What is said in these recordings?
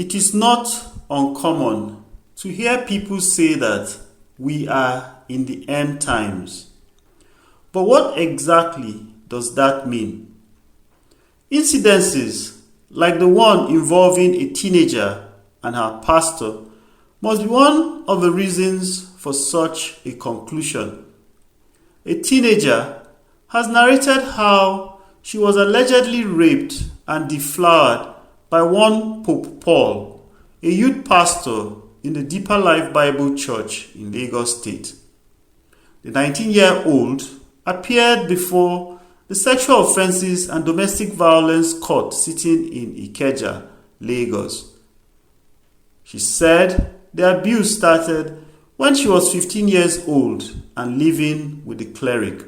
It is not uncommon to hear people say that we are in the end times. But what exactly does that mean? Incidences, like the one involving a teenager and her pastor, must be one of the reasons for such a conclusion. A teenager has narrated how she was allegedly raped and deflowered by one Pope Paul, a youth pastor in the Deeper Life Bible Church in Lagos State. The 19-year-old appeared before the Sexual Offences and Domestic Violence Court sitting in Ikeja, Lagos. She said the abuse started when she was 15 years old and living with the cleric.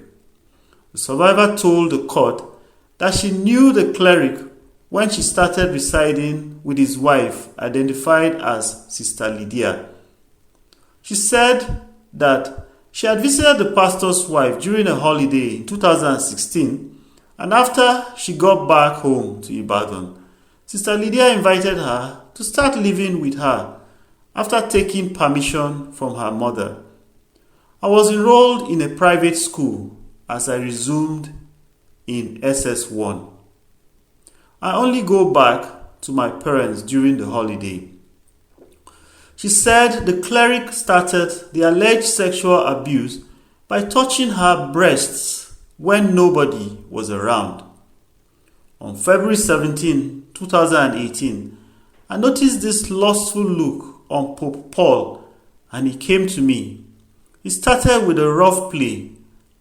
The survivor told the court that she knew the cleric when she started residing with his wife, identified as Sister Lydia. She said that she had visited the pastor's wife during a holiday in 2016, and after she got back home to Ibadan, Sister Lydia invited her to start living with her after taking permission from her mother. I was enrolled in a private school as I resumed in SS1. I only go back to my parents during the holiday. She said the cleric started the alleged sexual abuse by touching her breasts when nobody was around. On February 17, 2018, I noticed this lustful look on Pope Paul and he came to me. He started with a rough play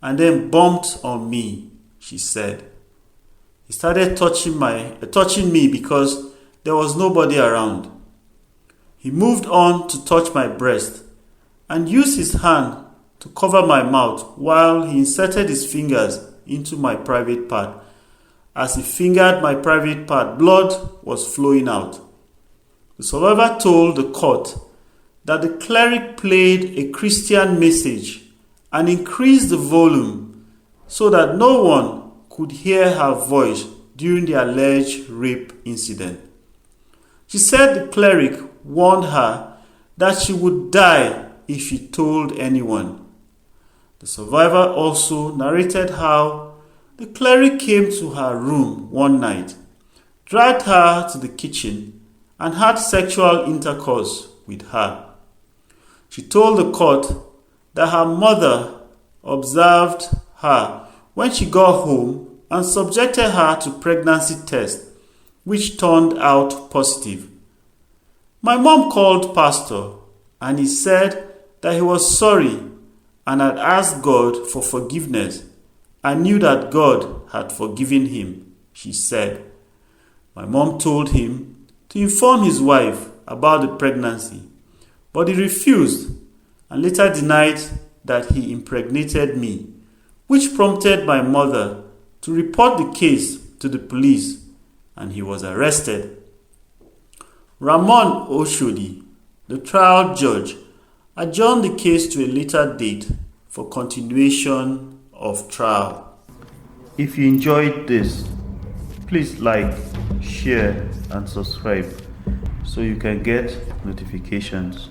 and then bumped on me, she said. He started touching me because there was nobody around. He moved on to touch my breast and used his hand to cover my mouth while he inserted his fingers into my private part. As he fingered my private part, blood was flowing out. The survivor told the court that the cleric played a Christian message and increased the volume so that no one could hear her voice during the alleged rape incident. She said the cleric warned her that she would die if she told anyone. The survivor also narrated how the cleric came to her room one night, dragged her to the kitchen, and had sexual intercourse with her. She told the court that her mother observed her when she got home and subjected her to pregnancy tests, which turned out positive. My mom called pastor and he said that he was sorry and had asked God for forgiveness and knew that God had forgiven him, she said. My mom told him to inform his wife about the pregnancy, but he refused and later denied that he impregnated me, which prompted my mother to report the case to the police, and he was arrested. Ramon Oshodi, the trial judge, adjourned the case to a later date for continuation of trial. If you enjoyed this, please like, share, and subscribe so you can get notifications.